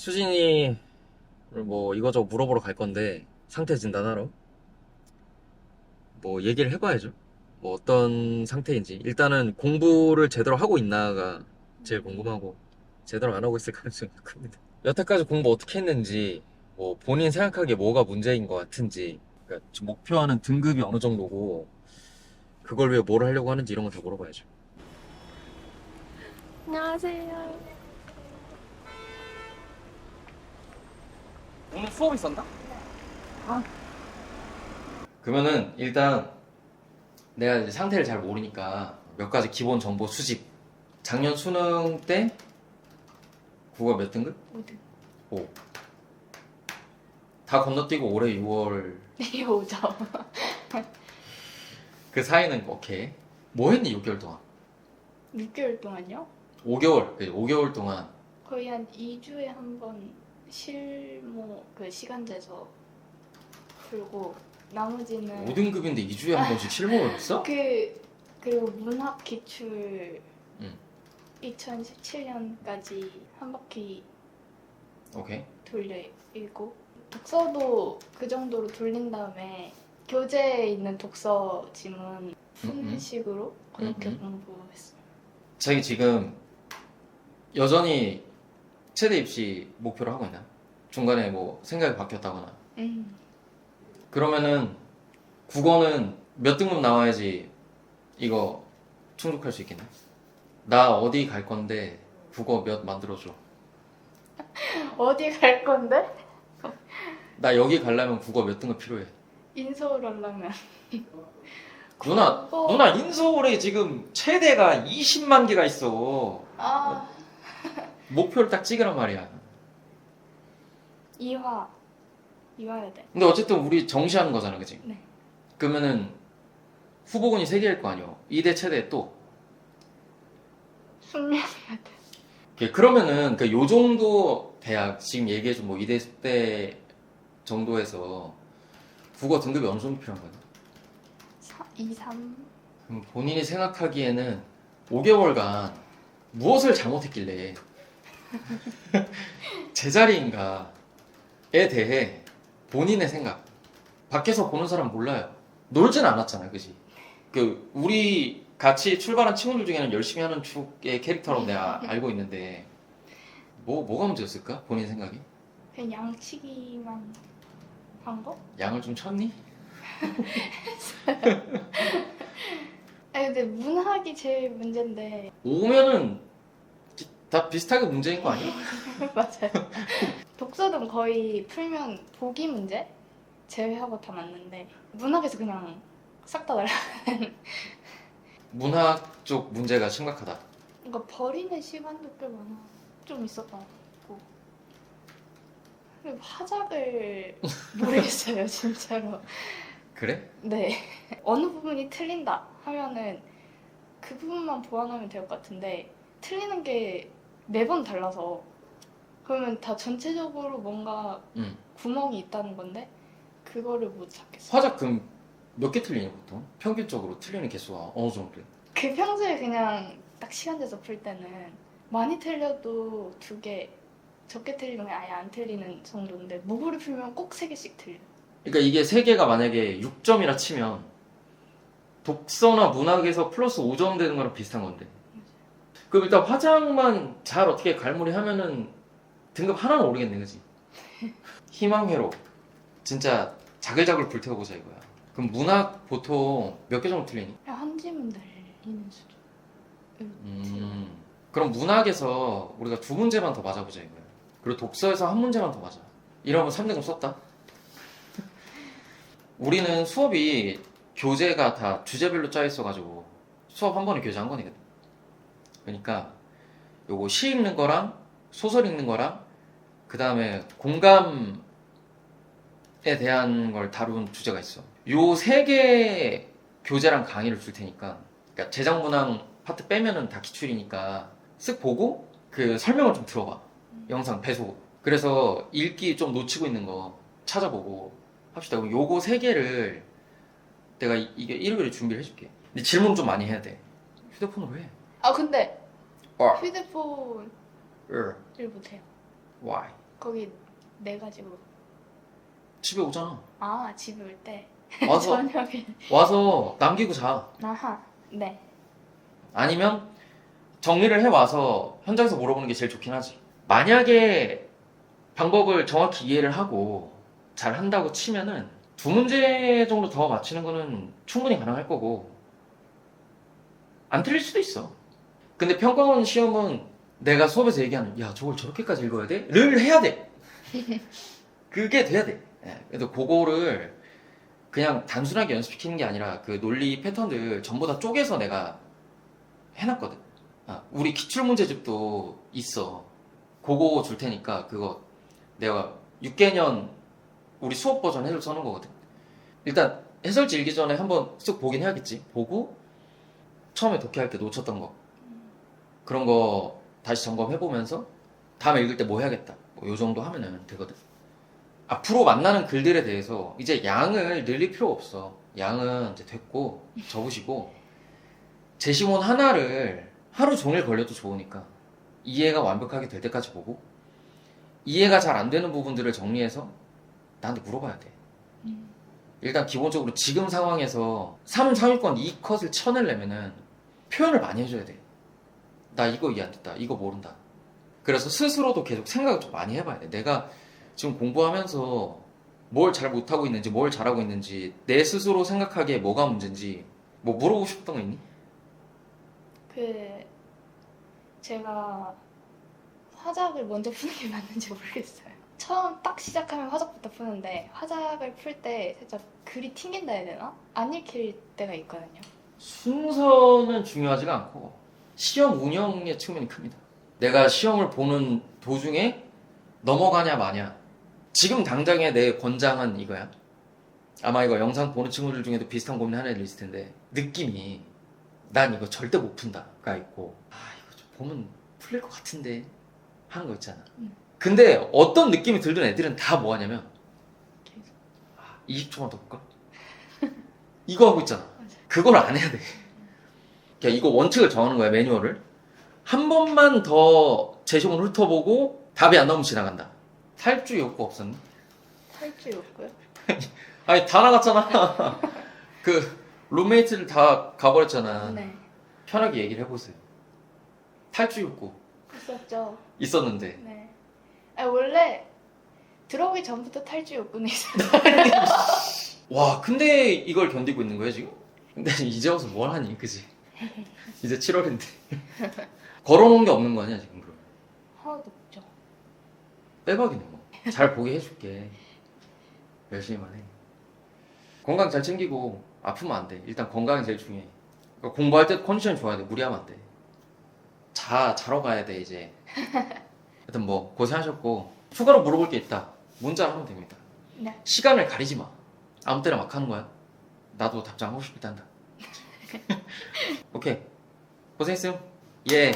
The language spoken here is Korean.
수진이 뭐 이거저거 물어보러 갈 건데 상태 진단하러 뭐 얘기를 해봐야죠. 뭐 어떤 상태인지 일단은 공부를 제대로 하고 있나가 제일 궁금하고 제대로 안 하고 있을 가능성이 큽니다. 여태까지 공부 어떻게 했는지 뭐 본인 생각하기에 뭐가 문제인 것 같은지 그러니까 지금 목표하는 등급이 어느 정도고 그걸 위해 뭘 하려고 하는지 이런 거 다 물어봐야죠. 안녕하세요. 오늘 수업 있었나? 그러면은 일단 내가 이제 상태를 잘 모르니까 몇 가지 기본 정보 수집. 작년 수능 때 국어 몇 등급? 5등. 5. 다 건너뛰고 올해 6월 네, 5점. 그 사이는 오케이. 뭐 했니 6개월 동안? 6개월 동안요? 5개월. 5개월 동안 거의 한 2주에 한 번 실무 그 시간 재서 풀고 나머지는 5등급인데 2주에 한 번씩 실무를 했어? 그리고 문학 기출 응. 2017년까지 한 바퀴 오케이. 돌려 읽고 독서도 그 정도로 돌린 다음에 교재에 있는 독서 지문 푸는 식으로 그렇게 공부했어요. 자기 지금 여전히 체대 입시 목표로 하고 있나? 중간에 뭐 생각이 바뀌었다거나. 그러면은 국어는 몇 등급 나와야지 이거 충족할 수 있겠네? 나 어디 갈 건데 국어 몇 만들어줘. 어디 갈 건데? 나 여기 가려면 국어 몇 등급 필요해. 인서울 하려면 누나, 국어- 누나 인서울에 지금 최대가 20만 개가 있어. 아 목표를 딱 찍으란 말이야. 이화여대. 근데 어쨌든 우리 정시하는 거잖아, 그치? 네. 그러면은 후보군이 3개일 거 아니야. 이대 최대 또. 숙명여대. 오케이, 그러면은 그 요 정도 대학 지금 얘기해준 뭐 이대 때 정도에서 국어 등급이 어느 정도 필요한 거야? 2, 3. 그럼 본인이 생각하기에는 5개월간 무엇을 잘못했길래 제자리인가에 대해 본인의 생각. 밖에서 보는 사람 몰라요. 놀진 않았잖아, 그지? 그 우리 같이 출발한 친구들 중에는 열심히 하는 축의 캐릭터로 내가 알고 있는데 뭐가 문제였을까? 본인 생각이? 그냥 양치기만 한 거? 양을 좀 쳤니? 아니 근데 문학이 제일 문제인데. 오면은 다 비슷하게 문제인 거 아니야? 맞아요. 독서는 거의 풀면 보기 문제 제외하고 다 맞는데 문학에서 그냥 싹 다 날라. 문학 쪽 문제가 심각하다. 그러니까 버리는 시간도 꽤 많아. 좀 있었던 것 같고. 그리고 화작을 모르겠어요, 진짜로. 그래? 네. 어느 부분이 틀린다 하면은 그 부분만 보완하면 될 것 같은데 틀리는 게 매번 달라서 그러면 다 전체적으로 뭔가 응. 구멍이 있다는 건데 그거를 못 찾겠어. 화작 그럼 몇 개 틀리냐 보통? 평균적으로 틀리는 개수가 어느 정도? 그 평소에 그냥 딱 시간 돼서 풀 때는 많이 틀려도 2개, 적게 틀리면 아예 안 틀리는 정도인데 무고를 풀면 꼭 3개씩 틀려. 그러니까 이게 3개가 만약에 6점이라 치면 독서나 문학에서 플러스 5점 되는 거랑 비슷한 건데. 그럼 일단 화장만 잘 어떻게 갈무리 하면은 등급 하나는 오르겠네, 그지? 희망회로 진짜 자글자글 불태워보자 이거야. 그럼 문학 보통 몇 개 정도 틀리니? 그냥 한 지문 날리는 수준. 그럼 문학에서 우리가 2문제만 더 맞아보자 이거야. 그리고 독서에서 1문제만 더 맞아. 이러면 3등급 썼다. 우리는 수업이 교재가 다 주제별로 짜 있어가지고 수업 한 번에 교재 한 권이거든. 그러니까 요거 시 읽는 거랑 소설 읽는 거랑 그 다음에 공감에 대한 걸 다룬 주제가 있어. 요 3개 교재랑 강의를 줄 테니까, 그러니까 제작문항 파트 빼면은 다 기출이니까 쓱 보고 그 설명을 좀 들어봐. 영상 배속. 그래서 읽기 좀 놓치고 있는 거 찾아보고 합시다. 그럼 요거 3개를 내가 이게 일요일에 준비를 해줄게. 근데 질문 좀 많이 해야 돼. 휴대폰으로 해. 아 근데 어. 휴대폰을 을. 못해요. Why? 거기 내 가지고. 집에 오잖아. 아, 집에 올 때. 와서 저녁에. 와서 남기고 자. 아하. 네. 아니면 정리를 해 와서 현장에서 물어보는 게 제일 좋긴 하지. 만약에 방법을 정확히 이해를 하고 잘 한다고 치면은 두 문제 정도 더 맞히는 거는 충분히 가능할 거고 안 틀릴 수도 있어. 근데 평가원 시험은 내가 수업에서 얘기하는 야 저걸 저렇게까지 읽어야 돼? 를 해야 돼. 그게 돼야 돼. 예, 그래도 그거를 그냥 단순하게 연습시키는 게 아니라 그 논리 패턴들 전부 다 쪼개서 내가 해놨거든. 아, 우리 기출문제집도 있어. 그거 줄 테니까 그거 내가 6개년 우리 수업 버전 해서 써놓은 거거든. 일단 해설지 읽기 전에 한번 쓱 보긴 해야겠지. 보고 처음에 독해할 때 놓쳤던 거 그런 거 다시 점검해보면서 다음에 읽을 때 뭐 해야겠다. 뭐 요 정도 하면은 되거든. 앞으로 만나는 글들에 대해서 이제 양을 늘릴 필요 없어. 양은 이제 됐고 접으시고 제시문 하나를 하루 종일 걸려도 좋으니까 이해가 완벽하게 될 때까지 보고 이해가 잘 안 되는 부분들을 정리해서 나한테 물어봐야 돼. 일단 기본적으로 지금 상황에서 3, 상위권 2컷을 쳐내려면은 표현을 많이 해줘야 돼. 나 이거 이해 안 됐다. 이거 모른다. 그래서 스스로도 계속 생각을 좀 많이 해봐야 돼. 내가 지금 공부하면서 뭘 잘 못하고 있는지 뭘 잘하고 있는지 내 스스로 생각하기에 뭐가 문제인지 뭐 물어보고 싶었던 거 있니? 제가 화작을 먼저 푸는 게 맞는지 모르겠어요. 처음 딱 시작하면 화작부터 푸는데 화작을 풀 때 살짝 글이 튕긴다 해야 되나? 안 읽힐 때가 있거든요. 순서는 중요하지가 않고 시험 운영의 측면이 큽니다. 내가 시험을 보는 도중에 넘어가냐 마냐. 지금 당장의 내 권장은 이거야. 아마 이거 영상 보는 친구들 중에도 비슷한 고민 하나 있을 텐데 느낌이 난 이거 절대 못 푼다가 있고 아 이거 좀 보면 풀릴 것 같은데 하는 거 있잖아. 근데 어떤 느낌이 들던 애들은 다 뭐 하냐면 20초만 더 볼까? 이거 하고 있잖아. 그걸 안 해야 돼. 그냥 이거 원칙을 정하는 거야, 매뉴얼을. 한 번만 더 제시문을 훑어보고 답이 안 나오면 지나간다. 탈주 욕구 없었니? 탈주 욕구요? 아니 다 나갔잖아. 그 룸메이트를 다 가버렸잖아. 네. 편하게 얘기를 해보세요. 탈주 욕구 있었죠. 있었는데 네. 아니, 원래 들어오기 전부터 탈주 욕구는 있었어요. 와 근데 이걸 견디고 있는 거야 지금? 근데 이제 와서 뭘 하니 그지? 이제 7월인데 걸어놓은 게 없는 거 아니야 지금 그러면? 하나도 없죠. 빼박이네 뭐. 잘 보게 해줄게. 열심히만 해. 건강 잘 챙기고 아프면 안 돼. 일단 건강이 제일 중요해. 그러니까 공부할 때 컨디션이 좋아야 돼. 무리하면 안 돼. 자러 가야 돼 이제. 하여튼 뭐 고생하셨고 추가로 물어볼 게 있다. 문자로 하면 됩니다. 네. 시간을 가리지 마. 아무 때나 막 하는 거야. 나도 답장하고 싶을 때 한다. 오케이. 고생했음. 예.